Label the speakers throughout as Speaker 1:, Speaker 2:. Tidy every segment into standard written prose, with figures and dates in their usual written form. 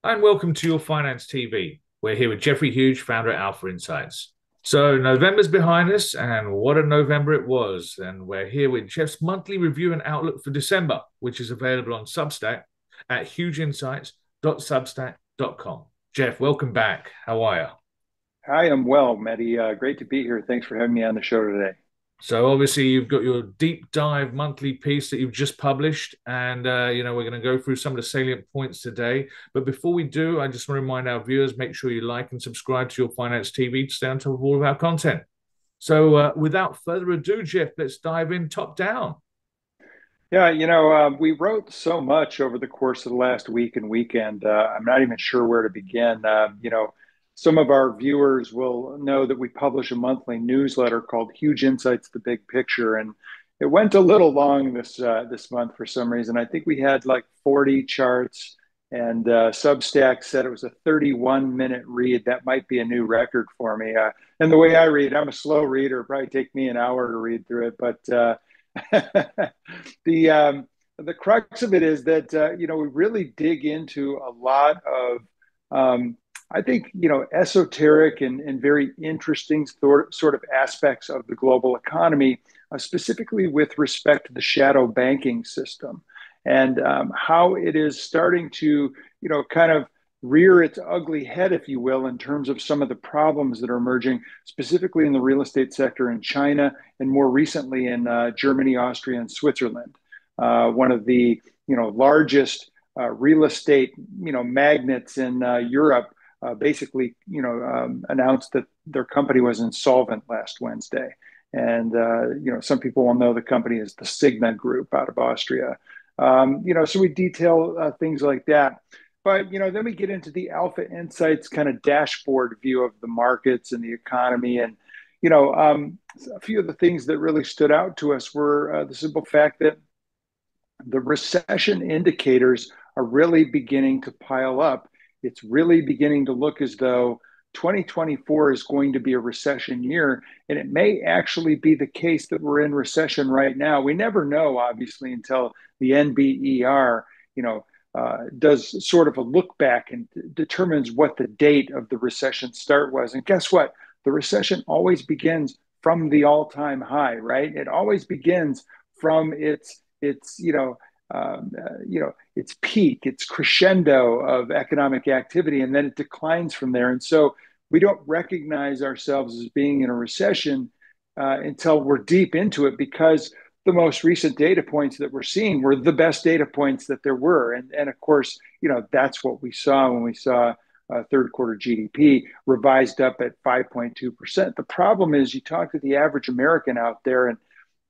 Speaker 1: And welcome to Your Finance TV. We're here with Jeffrey Hughes, founder at Alpha Insights. So, November's behind us, and what a November it was. And we're here with Jeff's monthly review and outlook for December, which is available on Substack at hugeinsights.substack.com. Jeff, welcome back. How are you?
Speaker 2: Hi, I'm well, Mehdi. Great to be here. Thanks for having me on the show today.
Speaker 1: So obviously you've got your deep dive monthly piece that you've just published, and we're going to go through some of the salient points today. But before we do, I just want to remind our viewers: make sure you like and subscribe to Your Finance TV to stay on top of all of our content. So without further ado, Jeff, let's dive in top down.
Speaker 2: We wrote so much over the course of the last week and weekend. I'm not even sure where to begin. Some of our viewers will know that we publish a monthly newsletter called Huge Insights: The Big Picture, and it went a little long this month for some reason. I think we had like 40 charts, and Substack said it was a 31-minute read. That might be a new record for me. And the way I read, I'm a slow reader. It'll probably take me an hour to read through it, but the crux of it is that we really dig into a lot of I think esoteric and very interesting sort of aspects of the global economy, specifically with respect to the shadow banking system and how it is starting to kind of rear its ugly head, if you will, in terms of some of the problems that are emerging, specifically in the real estate sector in China and more recently in Germany, Austria, and Switzerland. One of the largest real estate magnates in Europe basically announced that their company was insolvent last Wednesday. And some people will know the company as the Signa Group out of Austria. So we detail things like that. But then we get into the Alpha Insights kind of dashboard view of the markets and the economy, and a few of the things that really stood out to us were the simple fact that the recession indicators are really beginning to pile up. It's really beginning to look as though 2024 is going to be a recession year. And it may actually be the case that we're in recession right now. We never know, obviously, until the NBER, does sort of a look back and determines what the date of the recession start was. And guess what? The recession always begins from the all-time high, right? It always begins from its peak, its crescendo of economic activity, and then it declines from there. And so we don't recognize ourselves as being in a recession until we're deep into it, because the most recent data points that we're seeing were the best data points that there were. And of course, that's what we saw when we saw third quarter GDP revised up at 5.2%. The problem is you talk to the average American out there, and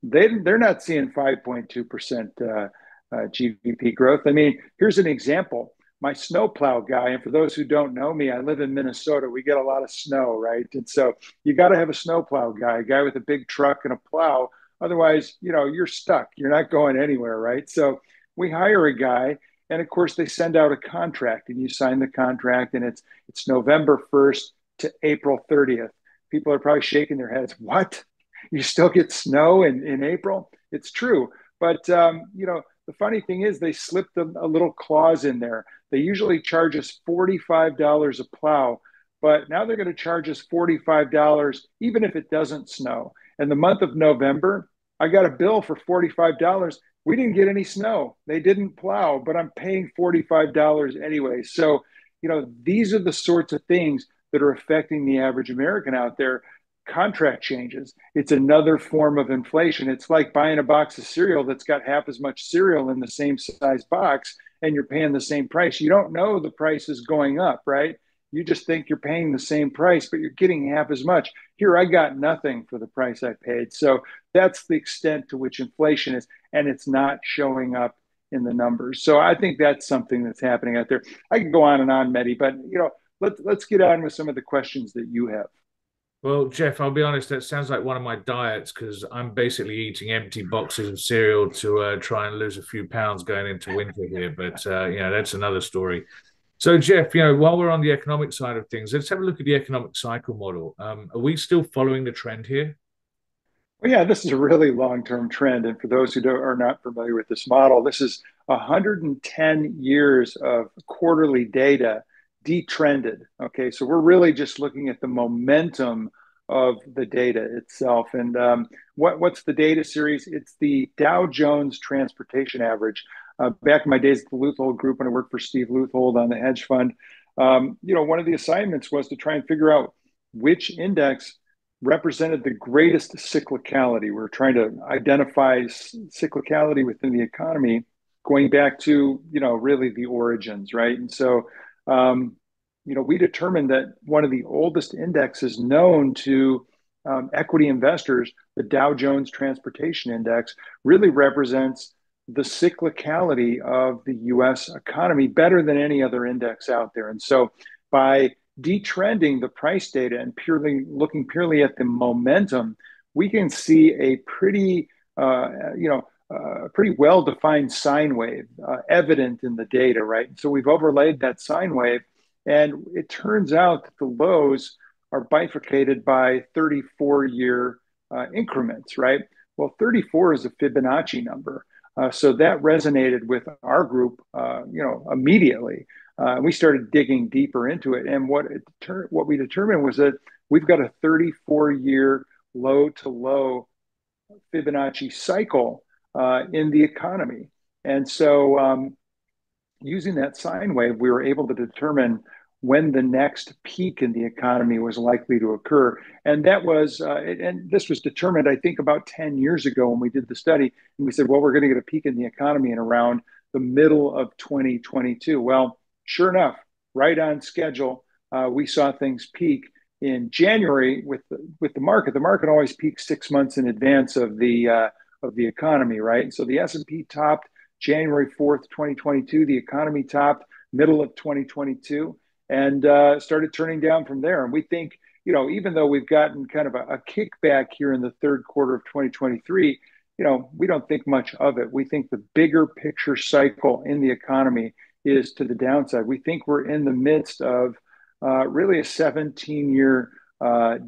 Speaker 2: they're not seeing 5.2% GDP growth. I mean, here's an example. My snowplow guy, and for those who don't know me, I live in Minnesota. We get a lot of snow, right? And so you got to have a snowplow guy, a guy with a big truck and a plow. Otherwise, you're stuck. You're not going anywhere, right? So we hire a guy, and of course they send out a contract, and you sign the contract, and it's November 1st to April 30th. People are probably shaking their heads. What? You still get snow in April? It's true. But the funny thing is they slipped a little clause in there. They usually charge us $45 a plow, but now they're going to charge us $45 even if it doesn't snow. And the month of November, I got a bill for $45. We didn't get any snow. They didn't plow, but I'm paying $45 anyway. So, these are the sorts of things that are affecting the average American out there. Contract changes. It's another form of inflation. It's like buying a box of cereal that's got half as much cereal in the same size box, and you're paying the same price. You don't know the price is going up, right? You just think you're paying the same price, but you're getting half as much. Here, I got nothing for the price I paid. So that's the extent to which inflation is, and it's not showing up in the numbers. So I think that's something that's happening out there. I could go on and on, Mehdi, but let's get on with some of the questions that you have.
Speaker 1: Well, Jeff, I'll be honest, that sounds like one of my diets because I'm basically eating empty boxes of cereal to try and lose a few pounds going into winter here. But, that's another story. So, Jeff, while we're on the economic side of things, let's have a look at the economic cycle model. Are we still following the trend here?
Speaker 2: Well, yeah, this is a really long-term trend. And for those who are not familiar with this model, this is 110 years of quarterly data detrended. Okay, so we're really just looking at the momentum of the data itself. And what's the data series? It's the Dow Jones Transportation Average. Back in my days at the Luthold Group, when I worked for Steve Luthold on the hedge fund, one of the assignments was to try and figure out which index represented the greatest cyclicality. We're trying to identify cyclicality within the economy going back to, really the origins, right? And so, we determined that one of the oldest indexes known to equity investors, the Dow Jones Transportation Index, really represents the cyclicality of the US economy better than any other index out there. And so by detrending the price data and looking purely at the momentum, we can see a pretty well-defined sine wave evident in the data, right? So we've overlaid that sine wave, and it turns out that the lows are bifurcated by 34-year increments, right? Well, 34 is a Fibonacci number. So that resonated with our group, immediately. We started digging deeper into it, and what we determined was that we've got a 34-year low to low Fibonacci cycle in the economy, and so using that sine wave, we were able to determine when the next peak in the economy was likely to occur. And this was determined, I think, about 10 years ago when we did the study. And we said, well, we're going to get a peak in the economy in around the middle of 2022. Well, sure enough, right on schedule, we saw things peak in January with the market. The market always peaks 6 months in advance of the economy, right? So the S&P topped January 4th, 2022. The economy topped middle of 2022 and started turning down from there. And we think, even though we've gotten kind of a kickback here in the third quarter of 2023, we don't think much of it. We think the bigger picture cycle in the economy is to the downside. We think we're in the midst of really a 17-year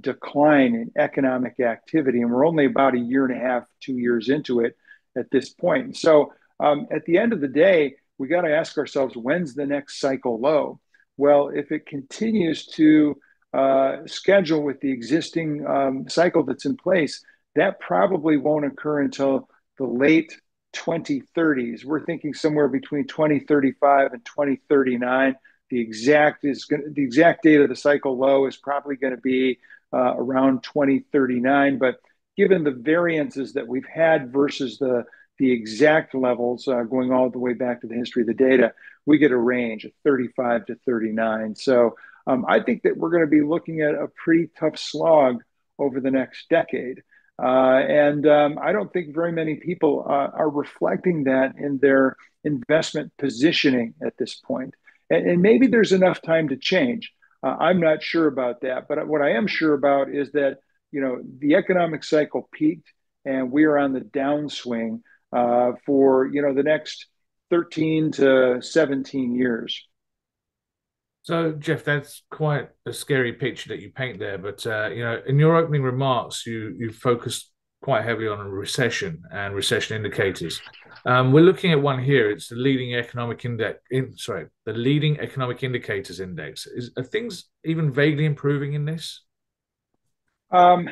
Speaker 2: decline in economic activity. And we're only about a year and a half, 2 years into it at this point. So at the end of the day, we got to ask ourselves, when's the next cycle low? Well, if it continues to schedule with the existing cycle that's in place, that probably won't occur until the late 2030s. We're thinking somewhere between 2035 and 2039. The exact date of the cycle low is probably going to be around 2039. But given the variances that we've had versus the exact levels going all the way back to the history of the data, we get a range of 35 to 39. So I think that we're going to be looking at a pretty tough slog over the next decade. And I don't think very many people are reflecting that in their investment positioning at this point. And maybe there's enough time to change. I'm not sure about that. But what I am sure about is that, the economic cycle peaked and we are on the downswing for, the next 13 to 17 years.
Speaker 1: So, Jeff, that's quite a scary picture that you paint there. But in your opening remarks, you focused quite heavily on a recession and recession indicators. We're looking at one here. It's the leading economic index. The leading economic indicators index. Are things even vaguely improving in this?
Speaker 2: Um,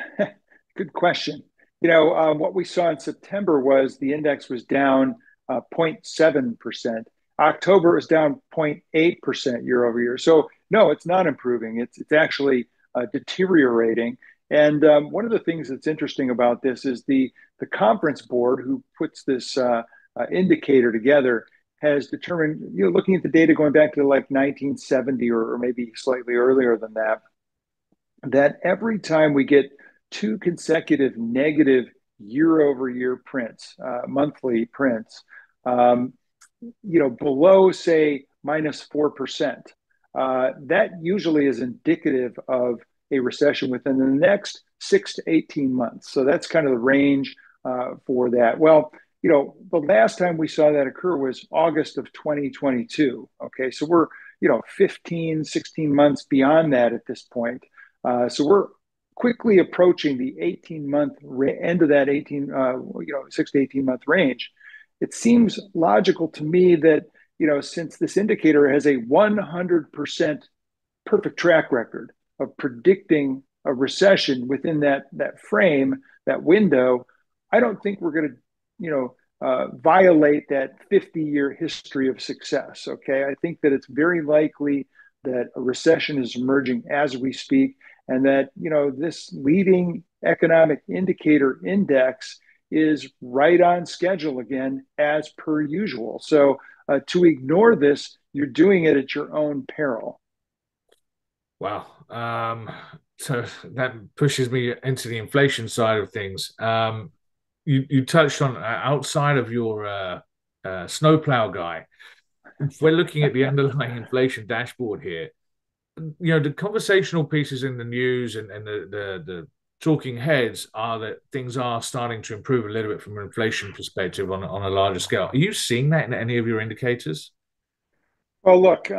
Speaker 2: Good question. What we saw in September was the index was down 0.7%. October is down 0.8% year over year. So no, it's not improving. It's actually deteriorating. And one of the things that's interesting about this is the conference board who puts this indicator together has determined, looking at the data going back to like 1970 or maybe slightly earlier than that, that every time we get two consecutive negative year over year prints, monthly prints, below, say, -4%, that usually is indicative of a recession within the next 6 to 18 months. So that's kind of the range for that. Well, the last time we saw that occur was August of 2022. Okay, so we're, 15, 16 months beyond that at this point. So we're quickly approaching the 18-month end of that 6 to 18-month range, it seems logical to me that, since this indicator has a 100% perfect track record of predicting a recession within that frame, that window, I don't think we're going to, violate that 50-year history of success. Okay, I think that it's very likely that a recession is emerging as we speak, and that this leading economic indicator index is right on schedule again, as per usual. So to ignore this, you're doing it at your own peril.
Speaker 1: Wow. So that pushes me into the inflation side of things. You touched on outside of your snowplow guy. If we're looking at the underlying inflation dashboard here, the conversational pieces in the news and the talking heads are that things are starting to improve a little bit from an inflation perspective on a larger scale. Are you seeing that in any of your indicators?
Speaker 2: Well, look,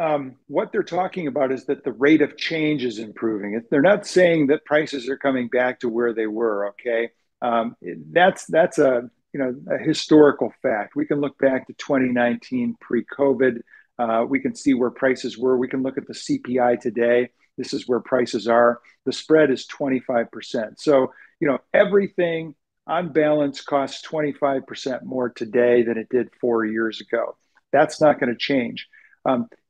Speaker 2: what they're talking about is that the rate of change is improving. They're not saying that prices are coming back to where they were. Okay, that's a historical fact. We can look back to 2019 pre-COVID. We can see where prices were. We can look at the CPI today. This is where prices are. The spread is 25%. So everything on balance costs 25% more today than it did 4 years ago. That's not going to change.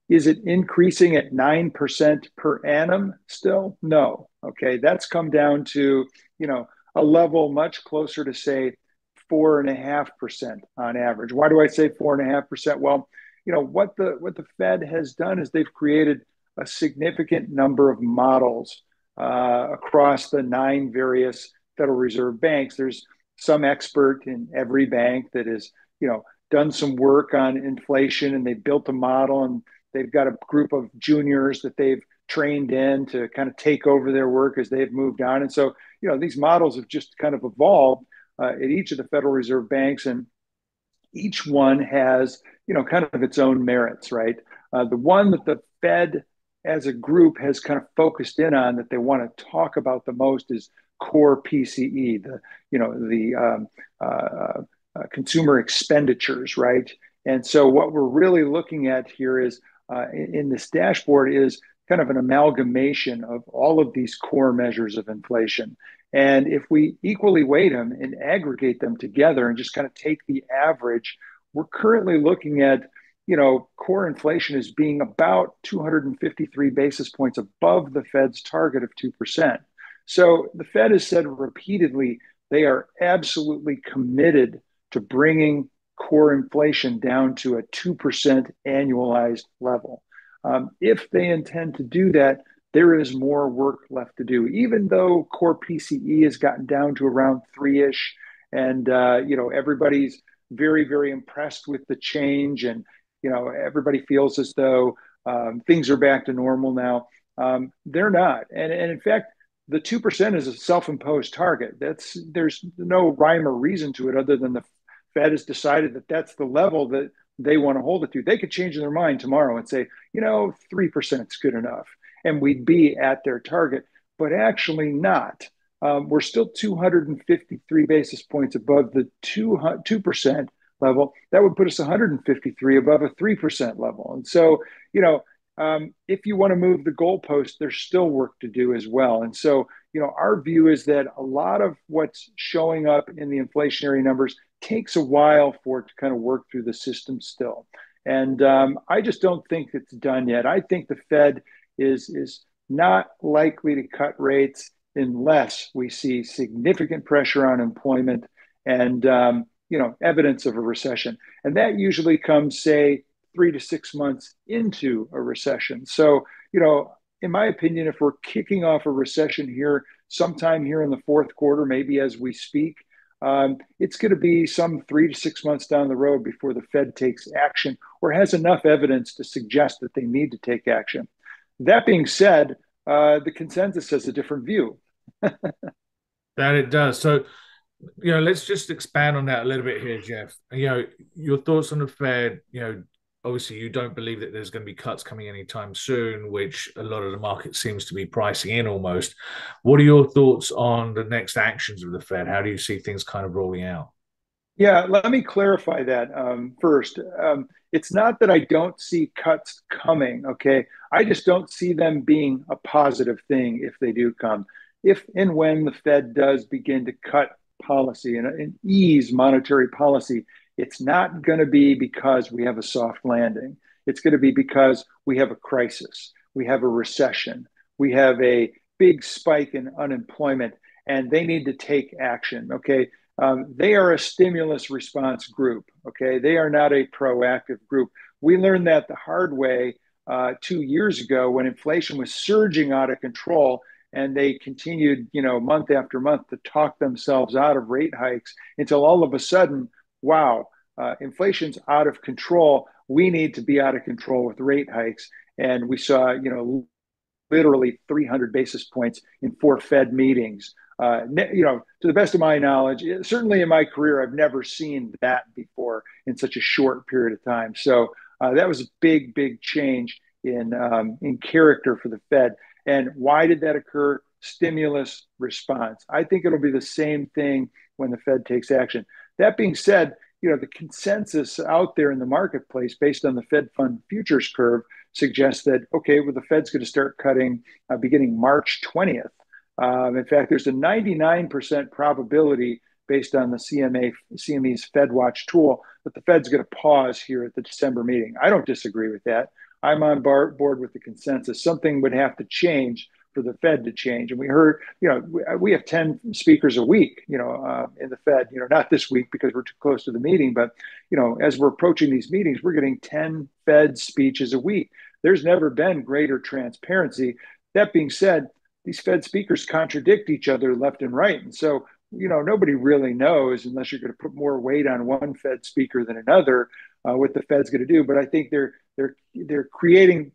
Speaker 2: Is it increasing at 9% per annum still? No. Okay, that's come down to a level much closer to, say, 4.5% on average. Why do I say 4.5%? Well, what the Fed has done is they've created a significant number of models across the 9 various Federal Reserve banks. There's some expert in every bank that has done some work on inflation, and they built a model, and they've got a group of juniors that they've trained in to kind of take over their work as they've moved on. And so, these models have just kind of evolved at each of the Federal Reserve banks, and each one has, kind of its own merits, right? The one that the Fed as a group has kind of focused in on that they want to talk about the most is core PCE, consumer expenditures, right? And so what we're really looking at here is in this dashboard is kind of an amalgamation of all of these core measures of inflation. And if we equally weight them and aggregate them together and just kind of take the average, we're currently looking at, core inflation as being about 253 basis points above the Fed's target of 2%. So the Fed has said repeatedly they are absolutely committed to bringing core inflation down to a 2% annualized level. If they intend to do that, there is more work left to do, even though core PCE has gotten down to around 3-ish. And, everybody's very, very impressed with the change. And, everybody feels as though things are back to normal now. They're not. And in fact, the 2% is a self-imposed target. There's no rhyme or reason to it other than the Fed has decided that that's the level that they want to hold it to. They could change their mind tomorrow and say, 3% is good enough, and we'd be at their target, but actually not. We're still 253 basis points above the 2% level. That would put us 153 above a 3% level. And so, if you want to move the goalpost, there's still work to do as well. And so, our view is that a lot of what's showing up in the inflationary numbers takes a while for it to kind of work through the system still. And I just don't think it's done yet. I think the Fed is not likely to cut rates unless we see significant pressure on employment and evidence of a recession. And that usually comes, say, 3 to 6 months into a recession. So, in my opinion, if we're kicking off a recession here sometime here in the fourth quarter, maybe as we speak, it's going to be some 3 to 6 months down the road before the Fed takes action or has enough evidence to suggest that they need to take action. That being said, the consensus has a different view.
Speaker 1: That it does. So, let's just expand on that a little bit here, Jeff. Your thoughts on the Fed, obviously you don't believe that there's going to be cuts coming anytime soon, which a lot of the market seems to be pricing in almost. What are your thoughts on the next actions of the Fed? How do you see things kind of rolling out?
Speaker 2: Yeah, let me clarify that first. It's not that I don't see cuts coming, okay? I just don't see them being a positive thing if they do come. If and when the Fed does begin to cut policy and ease monetary policy, it's not going to be because we have a soft landing. It's going to be because we have a crisis, we have a recession, we have a big spike in unemployment, and they need to take action, okay? They are a stimulus response group. Okay, they are not a proactive group. We learned that the hard way 2 years ago when inflation was surging out of control, and they continued, month after month to talk themselves out of rate hikes until all of a sudden, wow, inflation's out of control. We need to be out of control with rate hikes, and we saw, literally 300 basis points in 4 Fed meetings. To the best of my knowledge, certainly in my career, I've never seen that before in such a short period of time. So that was a big, big change in character for the Fed. And why did that occur? Stimulus response. I think it'll be the same thing when the Fed takes action. That being said, the consensus out there in the marketplace based on the Fed fund futures curve suggests that, okay, well, the Fed's going to start cutting beginning March 20th. In fact, there's a 99% probability based on the CME's FedWatch tool that the Fed's going to pause here at the December meeting. I don't disagree with that. I'm on board with the consensus. Something would have to change for the Fed to change. And we heard, we have 10 speakers a week, in the Fed, not this week because we're too close to the meeting, but, as we're approaching these meetings, we're getting 10 Fed speeches a week. There's never been greater transparency. That being said, these Fed speakers contradict each other left and right. And so, nobody really knows unless you're going to put more weight on one Fed speaker than another, what the Fed's going to do. But I think they're creating,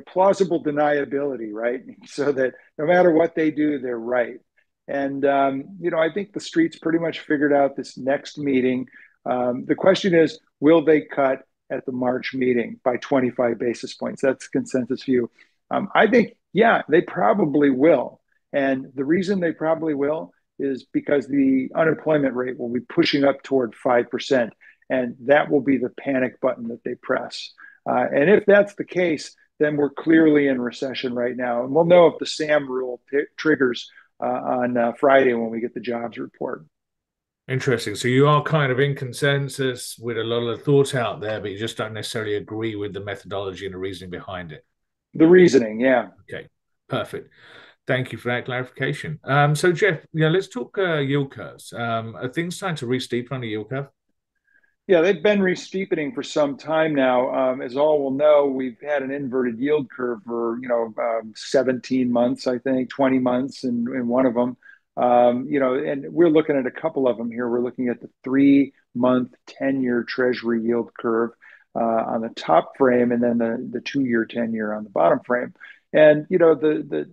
Speaker 2: plausible deniability, right? So that no matter what they do, they're right. And, I think the street's pretty much figured out this next meeting. The question is, will they cut at the March meeting by 25 basis points? That's the consensus view. I think, yeah, they probably will. And the reason they probably will is because the unemployment rate will be pushing up toward 5%. And that will be the panic button that they press. And if that's the case, then we're clearly in recession right now. And we'll know if the SAM rule triggers on Friday when we get the jobs report.
Speaker 1: Interesting. So you are kind of in consensus with a lot of the thoughts out there, but you just don't necessarily agree with the methodology and the reasoning behind it.
Speaker 2: The reasoning, yeah.
Speaker 1: Okay, perfect. Thank you for that clarification. So Jeff, let's talk yield curves. Are things starting to re-steepen on the yield curve?
Speaker 2: Yeah, they've been re-steepening for some time now. As all will know, we've had an inverted yield curve for 17 months, I think, 20 months in one of them. And we're looking at a couple of them here. We're looking at the 3-month 10-year Treasury yield curve on the top frame, and then the 2-year 10-year on the bottom frame. And the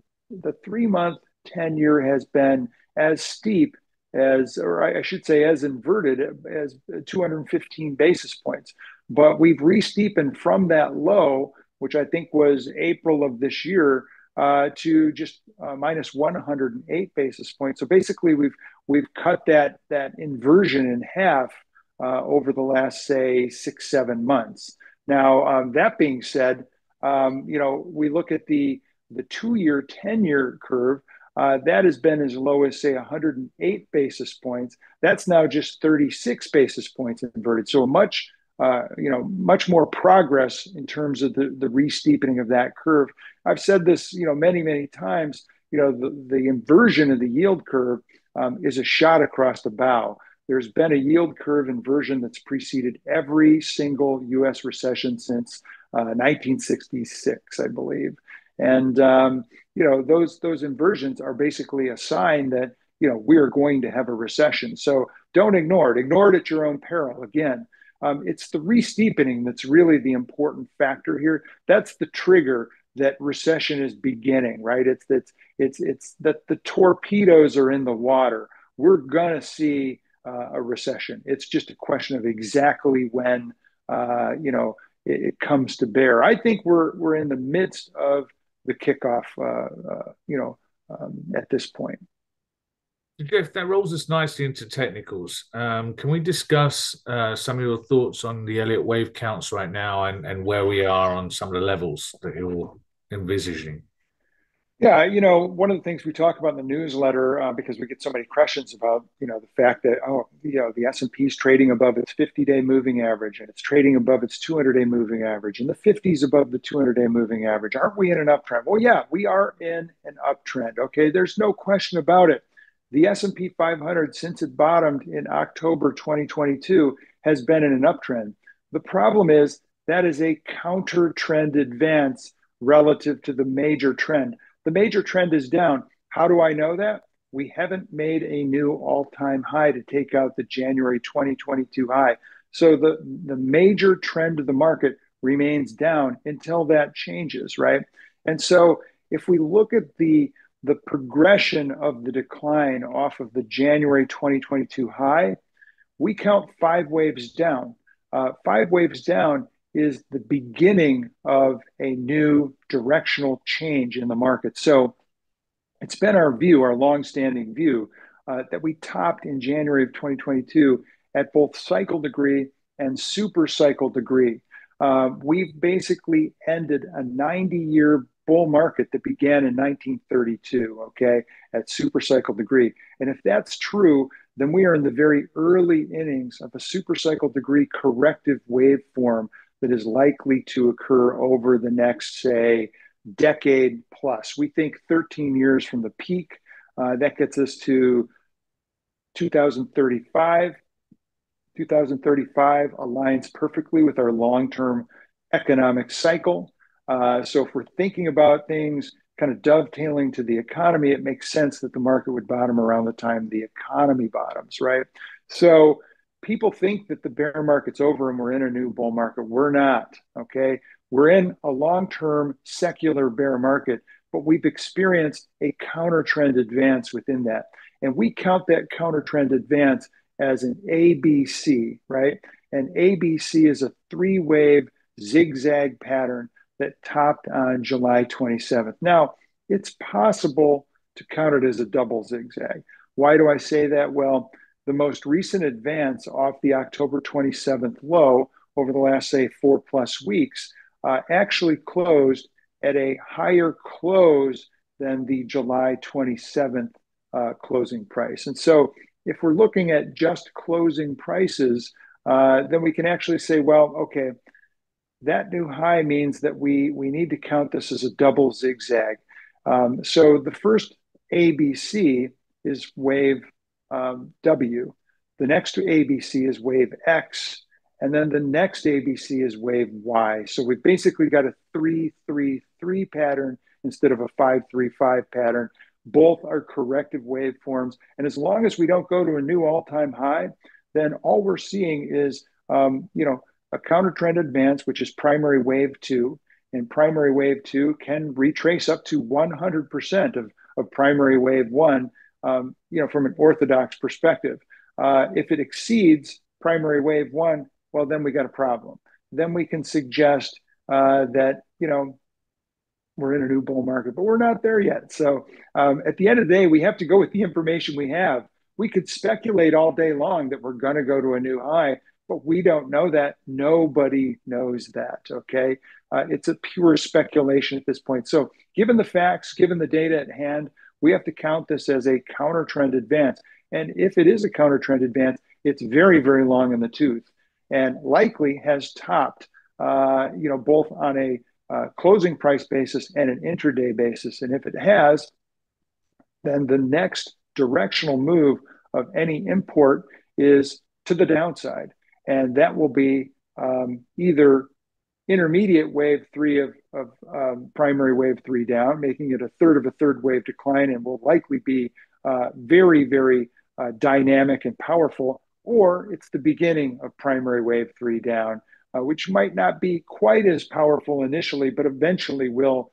Speaker 2: 3-month 10-year has been as steep as, or I should say, as inverted as 215 basis points. But we've re-steepened from that low, which I think was April of this year, to just minus 108 basis points. So basically, we've cut that inversion in half over the last, say, 6-7 months. Now, that being said, we look at the 2-year 10-year curve. That has been as low as, say, 108 basis points. That's now just 36 basis points inverted. So much more progress in terms of the re-steepening of that curve. I've said this, many, many times. The inversion of the yield curve is a shot across the bow. There's been a yield curve inversion that's preceded every single U.S. recession since 1966, I believe. And those inversions are basically a sign that we are going to have a recession. So don't ignore it. Ignore it at your own peril. Again, it's the re-steepening that's really the important factor here. That's the trigger that recession is beginning, right? It's that the torpedoes are in the water. We're gonna see a recession. It's just a question of exactly when, it comes to bear. I think we're in the midst of the kickoff, at this point.
Speaker 1: Jeff, that rolls us nicely into technicals. Can we discuss some of your thoughts on the Elliott Wave counts right now and where we are on some of the levels that you're envisaging?
Speaker 2: Yeah, one of the things we talk about in the newsletter, because we get so many questions about, the fact that, the S&P is trading above its 50-day moving average, and it's trading above its 200-day moving average, and the 50 is above the 200-day moving average. Aren't we in an uptrend? Well, yeah, we are in an uptrend. Okay, there's no question about it. The S&P 500, since it bottomed in October 2022, has been in an uptrend. The problem is that is a counter trend advance relative to the major trend. The major trend is down. How do I know that? We haven't made a new all-time high to take out the January 2022 high. So the major trend of the market remains down until that changes, right? And so if we look at the progression of the decline off of the January 2022 high, we count 5 waves down. 5 waves down is the beginning of a new directional change in the market. So it's been our view, our longstanding view, that we topped in January of 2022 at both cycle degree and super cycle degree. We've basically ended a 90-year bull market that began in 1932, okay, at super cycle degree. And if that's true, then we are in the very early innings of a super cycle degree corrective waveform that is likely to occur over the next, say, decade plus. We think 13 years from the peak. That gets us to 2035. 2035 aligns perfectly with our long-term economic cycle. So if we're thinking about things kind of dovetailing to the economy, it makes sense that the market would bottom around the time the economy bottoms, right? So people think that the bear market's over and we're in a new bull market. We're not, okay? We're in a long-term secular bear market, but we've experienced a counter trend advance within that. And we count that counter trend advance as an ABC, right? An ABC is a 3-wave zigzag pattern that topped on July 27th. Now, it's possible to count it as a double zigzag. Why do I say that? Well, the most recent advance off the October 27th low over the last, say, 4+ weeks actually closed at a higher close than the July 27th closing price. And so if we're looking at just closing prices, then we can actually say, well, okay, that new high means that we need to count this as a double zigzag. So the first ABC is wave W. The next to ABC is wave X. And then the next ABC is wave Y. So we've basically got a 3-3-3 pattern instead of a 5-3-5 pattern. Both are corrective waveforms. And as long as we don't go to a new all-time high, then all we're seeing is, a counter trend advance, which is primary wave 2. And primary wave 2 can retrace up to 100% of primary wave 1, from an orthodox perspective. If it exceeds primary wave 1, well, then we got a problem. Then we can suggest that, we're in a new bull market, but we're not there yet. So at the end of the day, we have to go with the information we have. We could speculate all day long that we're going to go to a new high, but we don't know that. Nobody knows that, okay? It's a pure speculation at this point. So given the facts, given the data at hand, we have to count this as a counter trend advance. And if it is a counter trend advance, it's very, very long in the tooth and likely has topped, both on a closing price basis and an intraday basis. And if it has, then the next directional move of any import is to the downside. And that will be either intermediate wave 3 of primary wave 3 down, making it a third of a third wave decline, and will likely be very, very dynamic and powerful, or it's the beginning of primary wave 3 down, which might not be quite as powerful initially, but eventually will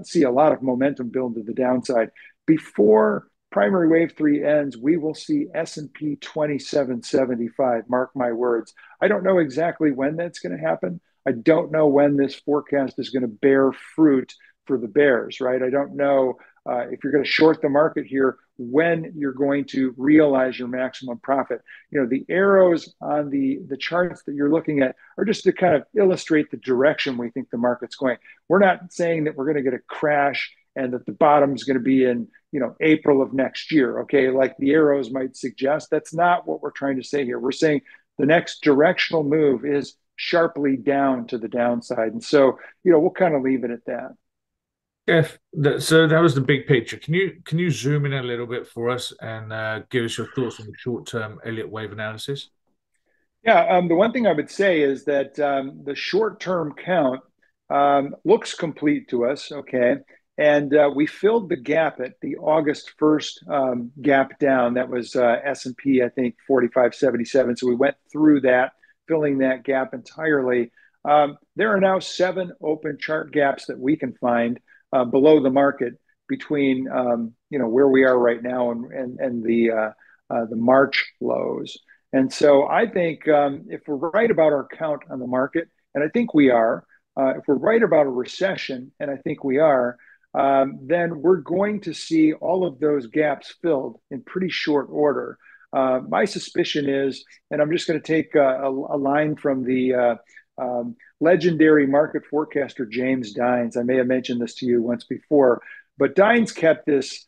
Speaker 2: see a lot of momentum build to the downside. Before primary wave 3 ends, we will see S&P 2775, mark my words. I don't know exactly when that's going to happen. I don't know when this forecast is going to bear fruit for the bears, right? I don't know if you're going to short the market here, when you're going to realize your maximum profit. The arrows on the charts that you're looking at are just to kind of illustrate the direction we think the market's going. We're not saying that we're going to get a crash and that the bottom is going to be in April of next year, okay, like the arrows might suggest. That's not what we're trying to say here. We're saying the next directional move is sharply down to the downside. And so, we'll kind of leave it at that.
Speaker 1: Jeff, so that was the big picture. Can you zoom in a little bit for us and give us your thoughts on the short-term Elliott Wave analysis?
Speaker 2: Yeah, the one thing I would say is that the short-term count looks complete to us, okay? And we filled the gap at the August 1st gap down. That was S&P, I think, 45.77. So we went through that, filling that gap entirely. There are now 7 open chart gaps that we can find below the market between where we are right now and the March lows. And so I think if we're right about our count on the market, and I think we are, if we're right about a recession, and I think we are, then we're going to see all of those gaps filled in pretty short order. My suspicion is, and I'm just going to take a line from the legendary market forecaster James Dines. I may have mentioned this to you once before, but Dines kept this,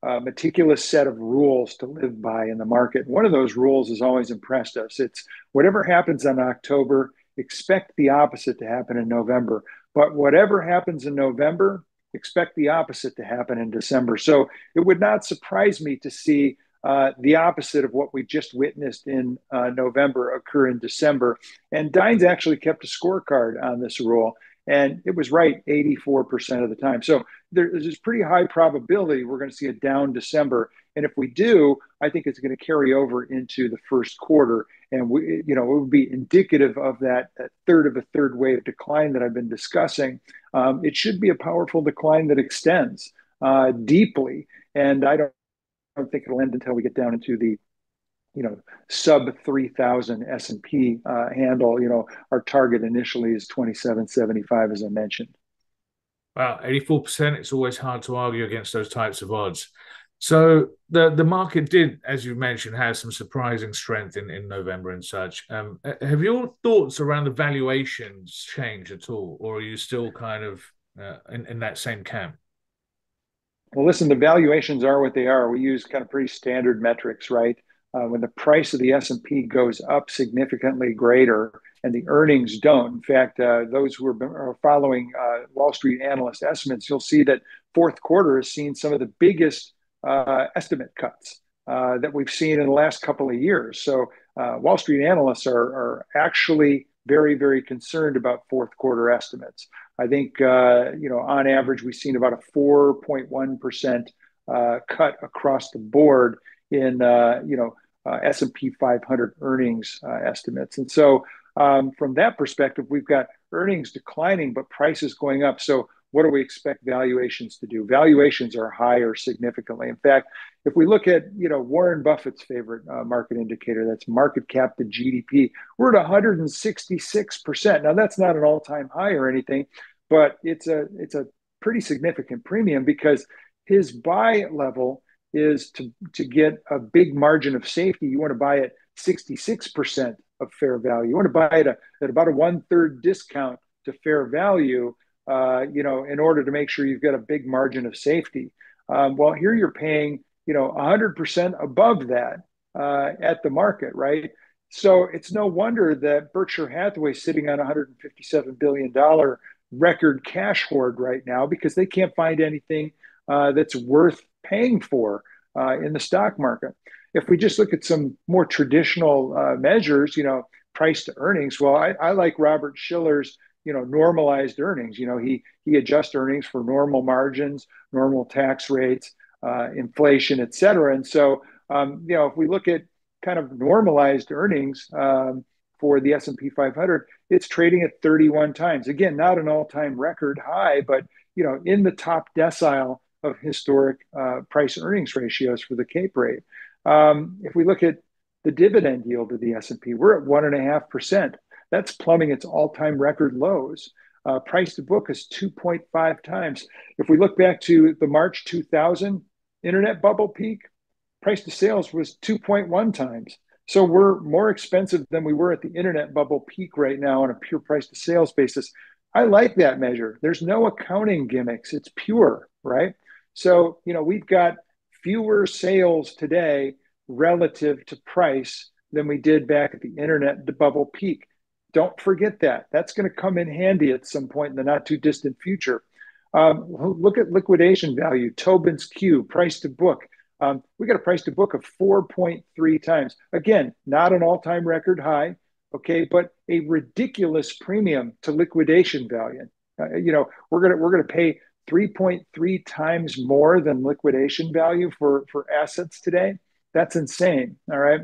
Speaker 2: meticulous set of rules to live by in the market. One of those rules has always impressed us. It's whatever happens in October, expect the opposite to happen in November. But whatever happens in November, expect the opposite to happen in December. So it would not surprise me to see the opposite of what we just witnessed in November occur in December. And Dines actually kept a scorecard on this rule, and it was right 84% of the time. So there's this pretty high probability we're going to see a down December. And if we do, I think it's going to carry over into the first quarter. And it would be indicative of that third of a third wave decline that I've been discussing. It should be a powerful decline that extends deeply. And I don't think it'll end until we get down into the sub 3,000 S&P handle. Our target initially is 2775, as I mentioned.
Speaker 1: Wow, 84%. It's always hard to argue against those types of odds. So the market did, as you mentioned, have some surprising strength in November and such. Have your thoughts around the valuations changed at all, or are you still kind of in that same camp?
Speaker 2: Well, listen, the valuations are what they are. We use kind of pretty standard metrics, right? When the price of the S&P goes up significantly greater and the earnings don't. In fact, those who are following Wall Street analyst estimates, you'll see that fourth quarter has seen some of the biggest estimate cuts that we've seen in the last couple of years. So Wall Street analysts are actually very, very concerned about fourth quarter estimates. I think, on average, we've seen about a 4.1% cut across the board in, S&P 500 earnings estimates. And so from that perspective, we've got earnings declining, but prices going up. So what do we expect valuations to do? Valuations are higher significantly. In fact, if we look at Warren Buffett's favorite market indicator, that's market cap to GDP, we're at 166%. Now that's not an all-time high or anything, but it's a pretty significant premium because his buy level is to get a big margin of safety. You want to buy at 66% of fair value. You want to buy it at about a 1/3 discount to fair value. In order to make sure you've got a big margin of safety. Well, here you're paying, 100% above that at the market, right? So it's no wonder that Berkshire Hathaway is sitting on $157 billion record cash hoard right now because they can't find anything that's worth paying for in the stock market. If we just look at some more traditional measures, price to earnings, well, I like Robert Shiller's normalized earnings. He adjusts earnings for normal margins, normal tax rates, inflation, et cetera. And so, if we look at kind of normalized earnings for the S&P 500, it's trading at 31 times. Again, not an all-time record high, but in the top decile of historic price earnings ratios for the CAPE rate. If we look at the dividend yield of the S&P, we're at 1.5%. That's plumbing its all-time record lows. Price to book is 2.5 times. If we look back to the March 2000 internet bubble peak, price to sales was 2.1 times. So we're more expensive than we were at the internet bubble peak right now on a pure price to sales basis. I like that measure. There's no accounting gimmicks. It's pure, right? So, we've got fewer sales today relative to price than we did back at the internet bubble peak. Don't forget that. That's going to come in handy at some point in the not too distant future. Look at liquidation value, Tobin's Q, price to book. We got a price to book of 4.3 times. Again, not an all-time record high, okay, but a ridiculous premium to liquidation value. We're gonna pay 3.3 times more than liquidation value for assets today. That's insane. All right.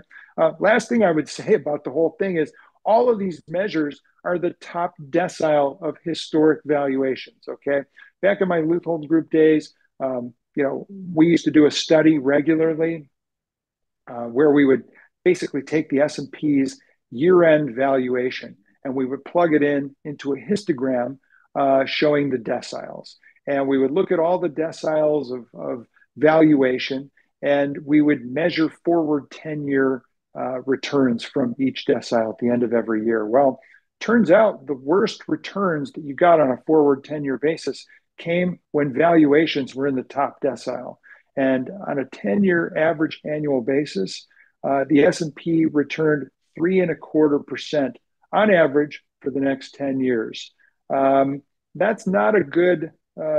Speaker 2: Last thing I would say about the whole thing is all of these measures are the top decile of historic valuations. Okay. Back in my Leuthold Group days, we used to do a study regularly where we would basically take the S&P's year-end valuation and we would plug it into a histogram showing the deciles. And we would look at all the deciles of valuation, and we would measure forward 10-year returns from each decile at the end of every year. Well, turns out the worst returns that you got on a forward 10-year basis came when valuations were in the top decile. And on a 10-year average annual basis, the S&P returned 3.25% on average for the next 10 years. That's not a good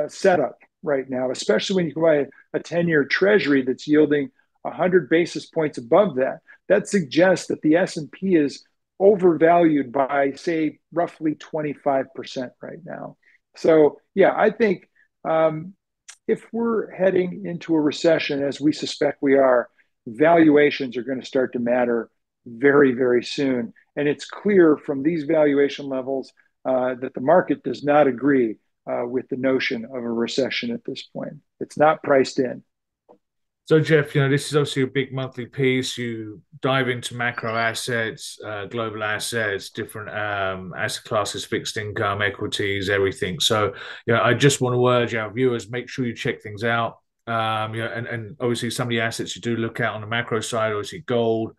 Speaker 2: setup right now, especially when you can buy a 10-year treasury that's yielding 100 basis points above that. That suggests that the S&P is overvalued by, say, roughly 25% right now. So, yeah, I think if we're heading into a recession, as we suspect we are, valuations are going to start to matter very, very soon. And it's clear from these valuation levels that the market does not agree with the notion of a recession at this point. It's not priced in.
Speaker 1: So, Jeff, this is obviously a big monthly piece. You dive into macro assets, global assets, different asset classes, fixed income, equities, everything. So, I just want to urge our viewers, make sure you check things out. And obviously some of the assets you do look at on the macro side, obviously gold,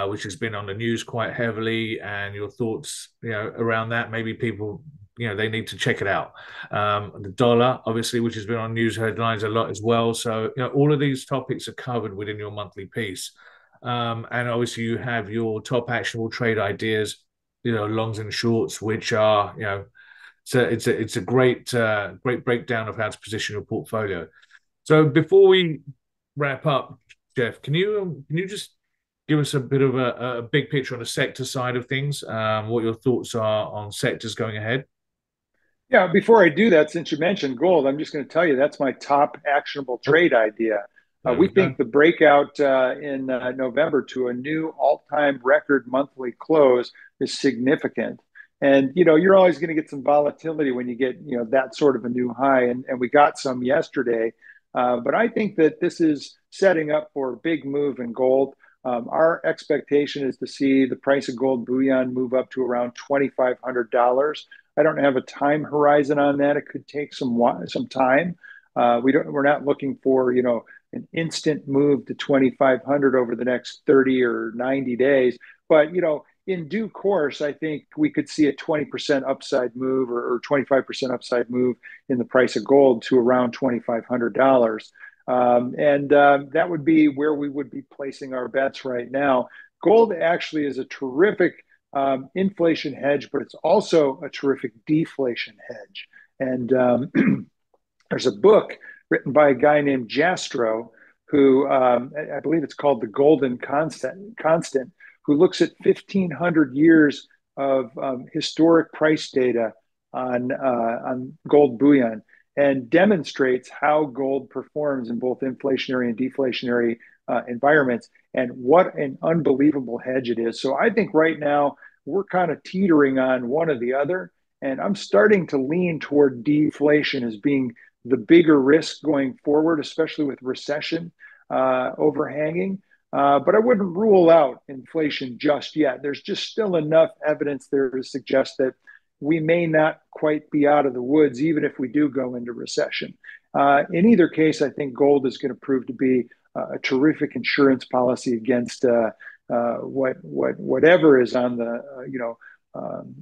Speaker 1: which has been on the news quite heavily, and your thoughts, around that. Maybe people, they need to check it out. The dollar, obviously, which has been on news headlines a lot as well. So, all of these topics are covered within your monthly piece. And obviously you have your top actionable trade ideas, longs and shorts, which are, so it's a great breakdown of how to position your portfolio. So before we wrap up, Jeff, can you just give us a bit of a big picture on the sector side of things, what your thoughts are on sectors going ahead?
Speaker 2: Yeah, before I do that, since you mentioned gold, I'm just going to tell you that's my top actionable trade idea. We think the breakout in November to a new all-time record monthly close is significant. And, you're always going to get some volatility when you get, that sort of a new high. And we got some yesterday. But I think that this is setting up for a big move in gold. Our expectation is to see the price of gold bullion move up to around $2,500. I don't have a time horizon on that. It could take some time. We're not looking for an instant move to 2,500 over the next 30 or 90 days. But in due course, I think we could see a 20% upside move or 25% upside move in the price of gold to around $2,500. And that would be where we would be placing our bets right now. Gold actually is a terrific inflation hedge, but it's also a terrific deflation hedge. And there's a book written by a guy named Jastrow, who I believe it's called The Golden Constant, who looks at 1,500 years of historic price data on gold bullion and demonstrates how gold performs in both inflationary and deflationary environments, and what an unbelievable hedge it is. So I think right now we're kind of teetering on one or the other, and I'm starting to lean toward deflation as being the bigger risk going forward, especially with recession overhanging. But I wouldn't rule out inflation just yet. There's just still enough evidence there to suggest that we may not quite be out of the woods, even if we do go into recession. In either case, I think gold is going to prove to be a terrific insurance policy against whatever is on the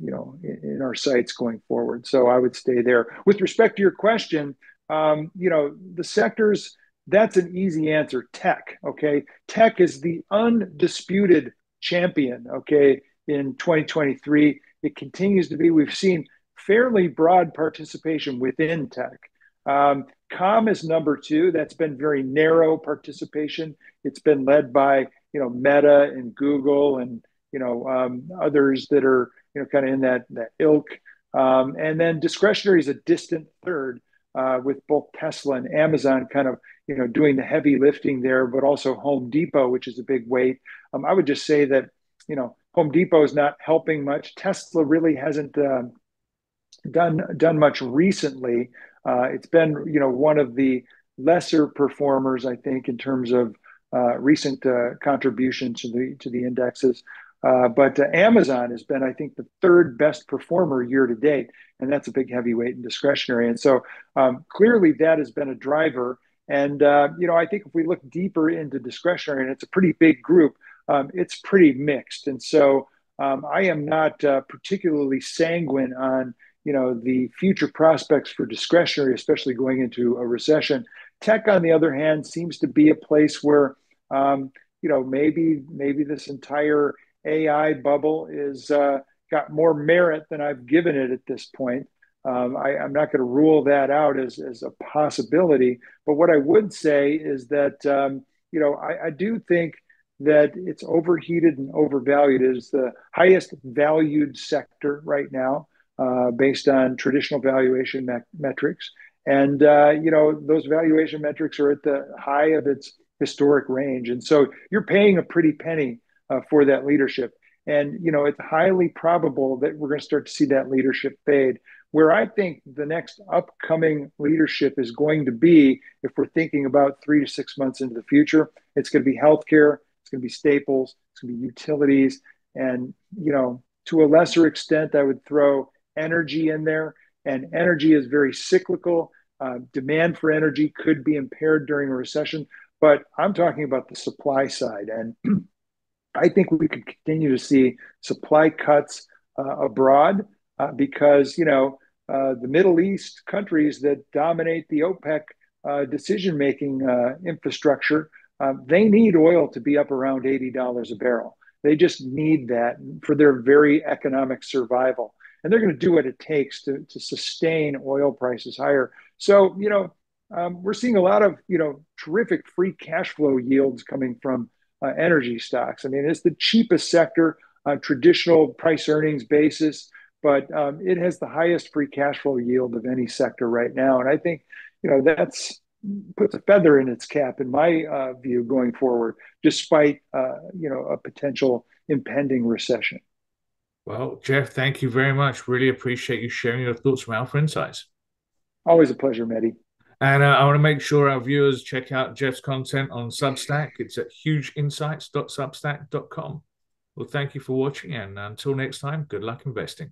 Speaker 2: in our sights going forward. So I would stay there. With respect to your question, the sectors, that's an easy answer. Tech, okay, tech is the undisputed champion, okay, in 2023. It continues to be. We've seen fairly broad participation within tech. Com is number two. That's been very narrow participation. It's been led by Meta and Google and others that are kind of in that ilk. And then discretionary is a distant third, with both Tesla and Amazon kind of doing the heavy lifting there, but also Home Depot, which is a big weight. I would just say that Home Depot is not helping much. Tesla really hasn't done much recently. It's been one of the lesser performers, I think, in terms of recent contribution to the indexes. But Amazon has been, I think, the third best performer year to date, and that's a big heavyweight in discretionary. And so clearly that has been a driver. And I think if we look deeper into discretionary, and it's a pretty big group, it's pretty mixed. And so I am not particularly sanguine on the future prospects for discretionary, especially going into a recession. Tech, on the other hand, seems to be a place where maybe this entire AI bubble is got more merit than I've given it at this point. I'm not going to rule that out as a possibility. But what I would say is that I do think that it's overheated and overvalued. It is the highest valued sector right now, based on traditional valuation metrics. And those valuation metrics are at the high of its historic range. And so you're paying a pretty penny for that leadership. And it's highly probable that we're going to start to see that leadership fade. Where I think the next upcoming leadership is going to be, if we're thinking about 3 to 6 months into the future, it's going to be healthcare, it's going to be staples, it's going to be utilities, and to a lesser extent, I would throw energy in there. And energy is very cyclical. Demand for energy could be impaired during a recession, but I'm talking about the supply side. And I think we could continue to see supply cuts abroad because, the Middle East countries that dominate the OPEC decision-making infrastructure, they need oil to be up around $80 a barrel. They just need that for their very economic survival. And they're going to do what it takes to sustain oil prices higher. So, we're seeing a lot of, terrific free cash flow yields coming from energy stocks. I mean, it's the cheapest sector on traditional price earnings basis, but it has the highest free cash flow yield of any sector right now. And I think, that's puts a feather in its cap, in my view, going forward, despite, a potential impending recession.
Speaker 1: Well, Jeff, thank you very much. Really appreciate you sharing your thoughts from Alpha Insights.
Speaker 2: Always a pleasure, Mehdi.
Speaker 1: And I want to make sure our viewers check out Jeff's content on Substack. It's at hugeinsights.substack.com. Well, thank you for watching, and until next time, good luck investing.